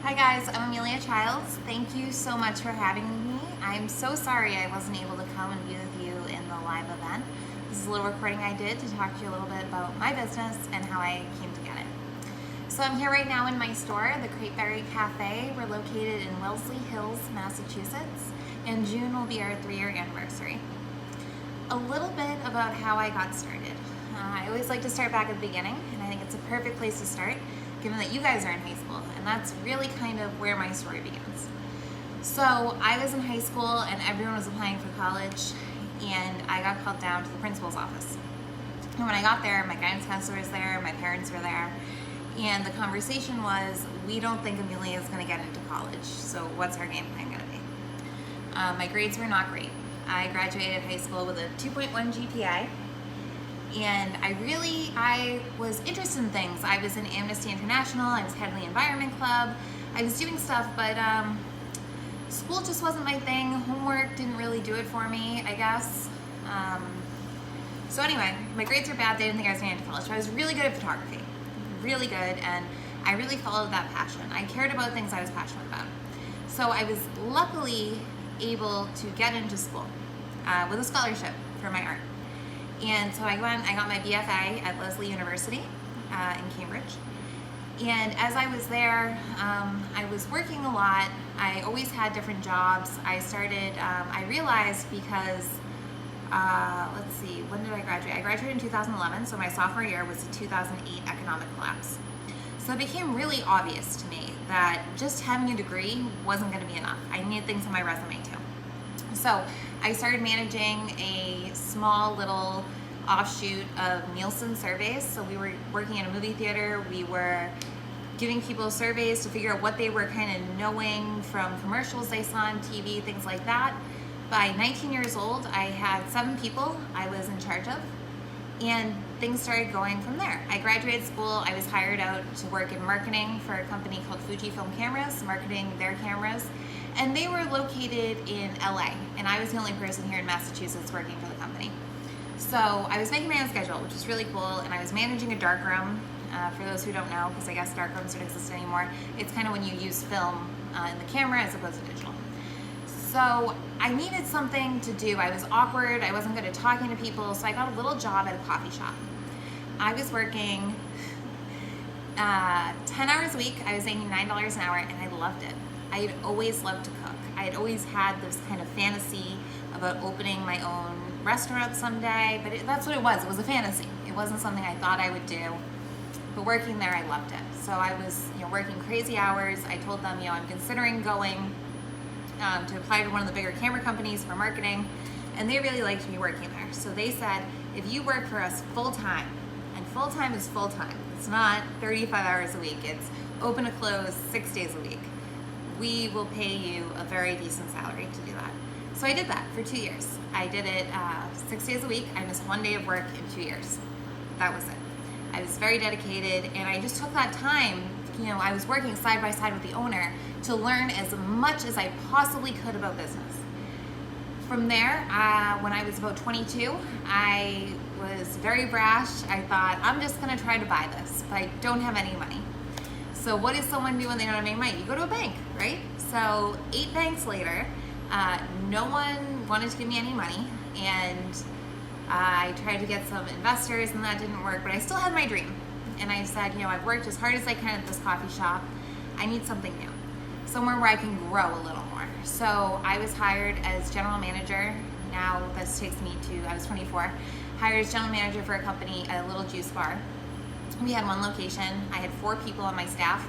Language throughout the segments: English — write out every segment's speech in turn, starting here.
Hi guys, I'm Amelia Childs. Thank you so much for having me. I'm so sorry I wasn't able to come and be with you in the live event. This is a little recording I did to talk to you a little bit about my business and how I came to get it. So I'm here right now in my store, the Crepeberry Cafe. We're located in Wellesley Hills, Massachusetts, and June will be our 3-year anniversary. A little bit about how I got started. I always like to start back at the beginning, and I think it's a perfect place to start, given that you guys are in high school, and that's really kind of where my story begins. So I was in high school and everyone was applying for college, and I got called down to the principal's office. And when I got there, my guidance counselor was there, my parents were there, and the conversation was, we don't think Amelia is gonna get into college, so what's our game plan gonna be? My grades were not great. I graduated high school with a 2.1 GPA, and I was interested in things. I was in Amnesty International, I was head of the Environment Club, I was doing stuff, but school just wasn't my thing. Homework didn't really do it for me, I guess. So anyway, my grades were bad, they didn't think I was going to college, so I was really good at photography, really good, and I really followed that passion. I cared about things I was passionate about. So I was luckily able to get into school with a scholarship for my art. And so I got my BFA at Lesley University in Cambridge. And as I was there, I was working a lot. I always had different jobs. I realized because, let's see, when did I graduate? I graduated in 2011, so my sophomore year was the 2008 economic collapse. So it became really obvious to me that just having a degree wasn't gonna be enough. I needed things on my resume too. So I started managing a small little offshoot of Nielsen surveys. So we were working in a movie theater. We were giving people surveys to figure out what they were kind of knowing from commercials they saw on TV, things like that. By 19 years old, I had 7 people I was in charge of, and things started going from there. I graduated school, I was hired out to work in marketing for a company called Fujifilm Cameras, marketing their cameras. And they were located in LA, and I was the only person here in Massachusetts working for the company. So I was making my own schedule, which was really cool, and I was managing a darkroom. For those who don't know, because I guess darkrooms don't exist anymore, it's kind of when you use film in the camera as opposed to digital. So I needed something to do. I was awkward, I wasn't good at talking to people, so I got a little job at a coffee shop. I was working 10 hours a week. I was making $9 an hour, and I loved it. I had always loved to cook. I had always had this kind of fantasy about opening my own restaurant someday, but that's what it was. It was a fantasy. It wasn't something I thought I would do, but working there, I loved it. So I was, working crazy hours. I told them, I'm considering going to apply to one of the bigger camera companies for marketing, and they really liked me working there. So they said, if you work for us full-time, and full-time is full-time. It's not 35 hours a week. It's open to close 6 days a week. We will pay you a very decent salary to do that. So I did that for 2 years. I did it 6 days a week. I missed 1 day of work in 2 years. That was it. I was very dedicated, and I just took that time, I was working side by side with the owner to learn as much as I possibly could about business. From there, when I was about 22, I was very brash. I thought, I'm just gonna try to buy this, but I don't have any money. So what does someone do when they don't have any money? You go to a bank, right? So 8 banks later, no one wanted to give me any money, and I tried to get some investors, and that didn't work, but I still had my dream. And I said, I've worked as hard as I can at this coffee shop. I need something new, somewhere where I can grow a little more. So I was hired as general manager. Now this takes me to, I was 24, hired as general manager for a company, a little juice bar. We had 1 location. I had 4 people on my staff,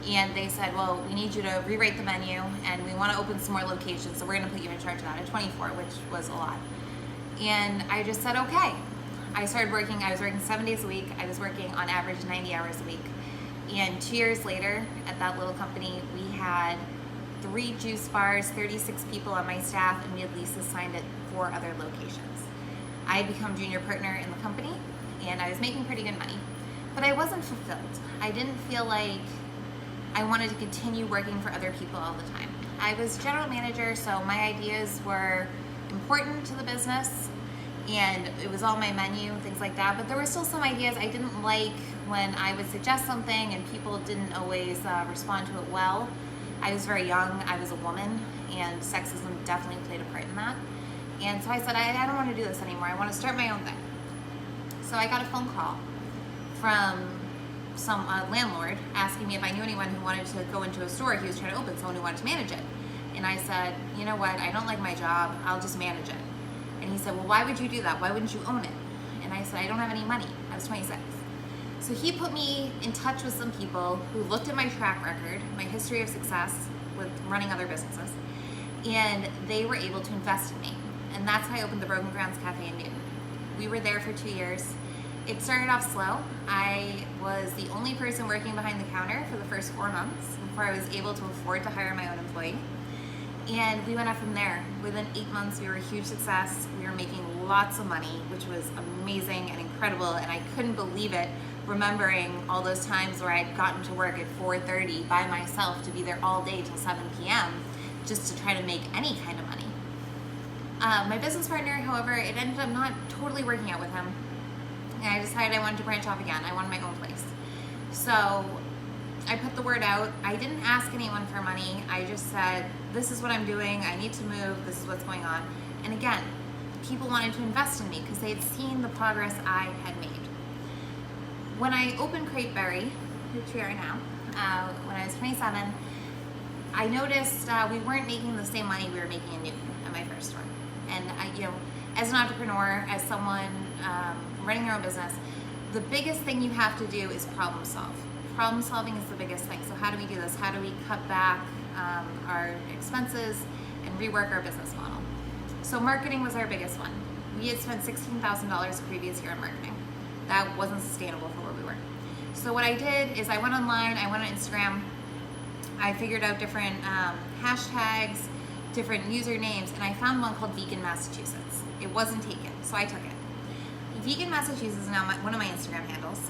and they said, well, we need you to rewrite the menu, and we want to open some more locations, so we're going to put you in charge of that at 24, which was a lot. And I just said, okay. I started working, I was working 7 days a week. I was working on average 90 hours a week. And 2 years later, at that little company, we had 3 juice bars, 36 people on my staff, and we had leases signed at 4 other locations. I had become junior partner in the company, and I was making pretty good money. But I wasn't fulfilled. I didn't feel like I wanted to continue working for other people all the time. I was general manager, so my ideas were important to the business, and it was all my menu, things like that, but there were still some ideas I didn't like when I would suggest something and people didn't always respond to it well. I was very young, I was a woman, and sexism definitely played a part in that. And so I said, I don't want to do this anymore. I want to start my own thing. So I got a phone call from some landlord asking me if I knew anyone who wanted to go into a store he was trying to open, someone who wanted to manage it. And I said, you know what, I don't like my job, I'll just manage it. And he said, well, why would you do that? Why wouldn't you own it? And I said, I don't have any money. I was 26. So he put me in touch with some people who looked at my track record, my history of success with running other businesses, and they were able to invest in me. And that's how I opened the Broken Grounds Cafe in Newton. We were there for 2 years. It started off slow. I was the only person working behind the counter for the first 4 months before I was able to afford to hire my own employee. And we went up from there. Within 8 months, we were a huge success. We were making lots of money, which was amazing and incredible, and I couldn't believe it, remembering all those times where I'd gotten to work at 4:30 by myself to be there all day till 7 p.m. just to try to make any kind of money. My business partner, however, it ended up not totally working out with him, and I decided I wanted to branch off again. I wanted my own place. So I put the word out. I didn't ask anyone for money. I just said, this is what I'm doing. I need to move. This is what's going on. And again, people wanted to invest in me because they had seen the progress I had made. When I opened Crateberry, which we are now, when I was 27, I noticed we weren't making the same money we were making in Newton at my first store. And as an entrepreneur, as someone running your own business, the biggest thing you have to do is problem solve. Problem solving is the biggest thing. So how do we do this? How do we cut back our expenses and rework our business model? So marketing was our biggest one. We had spent $16,000 the previous year on marketing. That wasn't sustainable for where we were. So what I did is I went online, I went on Instagram, I figured out different hashtags, different usernames, and I found one called Vegan Massachusetts. It wasn't taken, so I took it. Vegan Massachusetts is now one of my Instagram handles.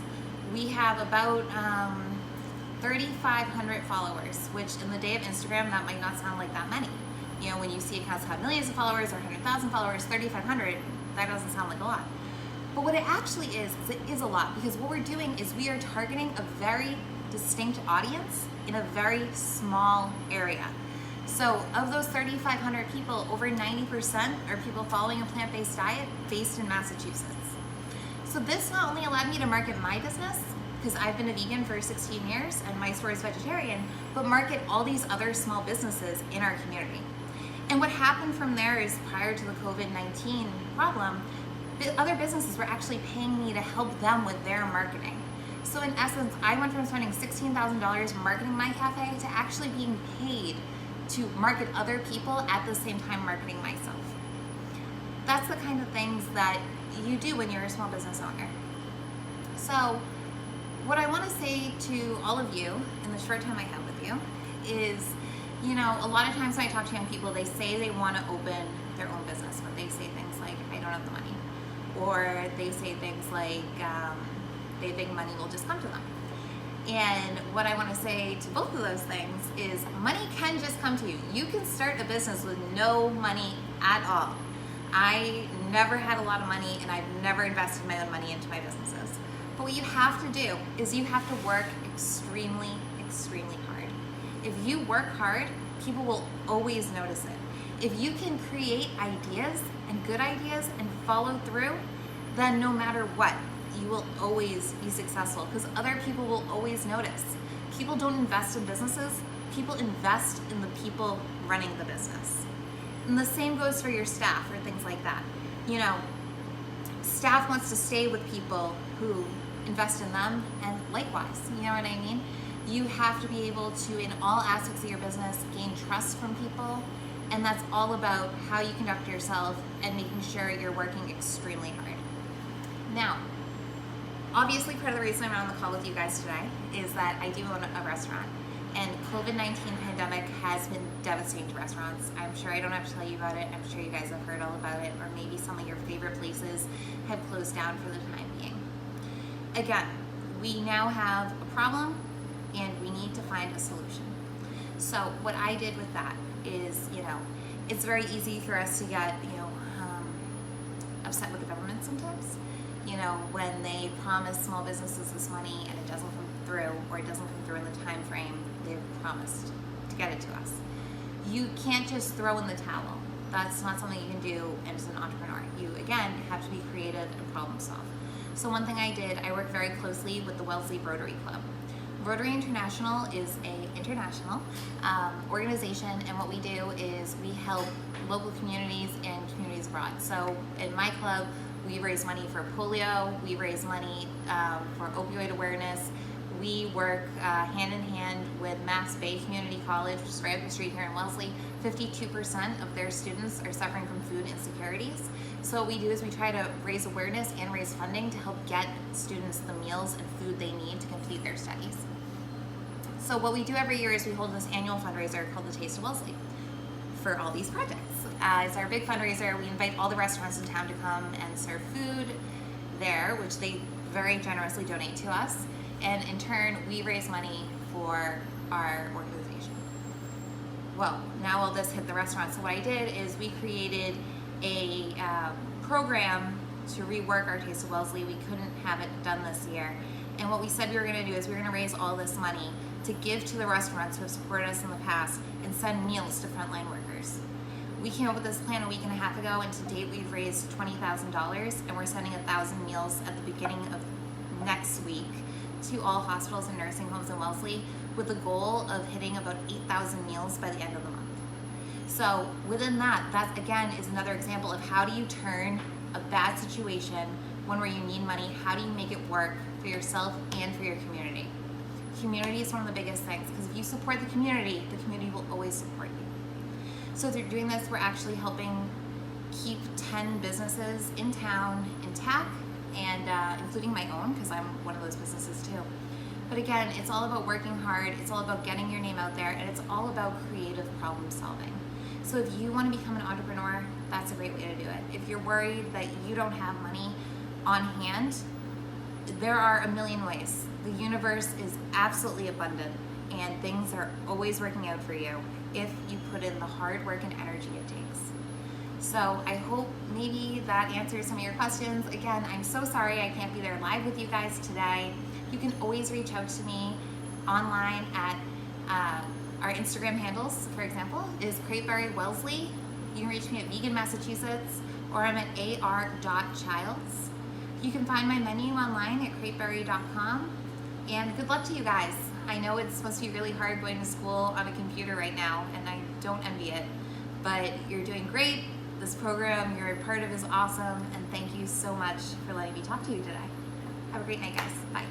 We have about 3,500 followers, which in the day of Instagram, that might not sound like that many. You know, when you see accounts have millions of followers or 100,000 followers, 3,500, that doesn't sound like a lot. But what it actually is it is a lot, because what we're doing is we are targeting a very distinct audience in a very small area. So of those 3,500 people, over 90% are people following a plant-based diet based in Massachusetts. So this not only allowed me to market my business, because I've been a vegan for 16 years and my store is vegetarian, but market all these other small businesses in our community. And what happened from there is, prior to the COVID-19 problem, the other businesses were actually paying me to help them with their marketing. So in essence, I went from spending $16,000 marketing my cafe to actually being paid to market other people at the same time marketing myself. That's the kind of things that you do when you're a small business owner. So what I want to say to all of you in the short time I have with you is, you know, a lot of times when I talk to young people, they say they want to open their own business, but they say things like, I don't have the money. Or they say things like, they think money will just come to them. And what I want to say to both of those things is, money can just come to you. You can start a business with no money at all. I never had a lot of money, and I've never invested my own money into my businesses. But what you have to do is you have to work extremely, extremely hard. If you work hard, people will always notice it. If you can create ideas and good ideas and follow through, then no matter what, you will always be successful, because other people will always notice. People don't invest in businesses, people invest in the people running the business. And the same goes for your staff or things like that. You know, staff wants to stay with people who invest in them, and likewise, you know what I mean? You have to be able to, in all aspects of your business, gain trust from people, and that's all about how you conduct yourself and making sure you're working extremely hard. Now, obviously, part of the reason I'm on the call with you guys today is that I do own a restaurant, and COVID-19 pandemic has been devastating to restaurants. I'm sure I don't have to tell you about it. I'm sure you guys have heard all about it, or maybe some of your favorite places have closed down for the time being. Again, we now have a problem, and we need to find a solution. So what I did with that is, you know, it's very easy for us to get, upset with the government sometimes. when they promise small businesses this money and it doesn't come through, or it doesn't come through in the time frame they've promised to get it to us. You can't just throw in the towel. That's not something you can do as an entrepreneur. You, again, have to be creative and problem solve. So one thing I did, I worked very closely with the Wellesley Rotary Club. Rotary International is an international organization, and what we do is we help local communities and communities abroad. So in my club, we raise money for polio, we raise money for opioid awareness. We work hand in hand with Mass Bay Community College, which is right up the street here in Wellesley. 52% of their students are suffering from food insecurities. So what we do is we try to raise awareness and raise funding to help get students the meals and food they need to complete their studies. So what we do every year is we hold this annual fundraiser called the Taste of Wellesley for all these projects. It's our big fundraiser. We invite all the restaurants in town to come and serve food there, which they very generously donate to us. And in turn, we raise money for our organization. Well, now all this hit the restaurant. So what I did is we created a program to rework our Taste of Wellesley. We couldn't have it done this year. And what we said we were gonna do is we were gonna raise all this money to give to the restaurants who have supported us in the past and send meals to frontline workers. We came up with this plan a week and a half ago, and to date we've raised $20,000, and we're sending 1,000 meals at the beginning of next week to all hospitals and nursing homes in Wellesley, with the goal of hitting about 8,000 meals by the end of the month. So within that again is another example of how do you turn a bad situation, one where you need money, how do you make it work for yourself and for your community? Community is one of the biggest things, because if you support the community will always support you. So through doing this, we're actually helping keep 10 businesses in town intact, and including my own, because I'm one of those businesses too. But again, it's all about working hard, it's all about getting your name out there, and it's all about creative problem solving. So if you want to become an entrepreneur, that's a great way to do it. If you're worried that you don't have money on hand, there are a million ways. The universe is absolutely abundant, and things are always working out for you if you put in the hard work and energy it takes. So I hope maybe that answers some of your questions. Again, I'm so sorry I can't be there live with you guys today. You can always reach out to me online at our Instagram handles, for example, is Crateberry Wellesley. You can reach me at Vegan Massachusetts, or I'm at ar.childs. You can find my menu online at crateberry.com. And good luck to you guys. I know it's supposed to be really hard going to school on a computer right now, and I don't envy it, but you're doing great. This program you're a part of is awesome, and thank you so much for letting me talk to you today. Have a great night, guys. Bye.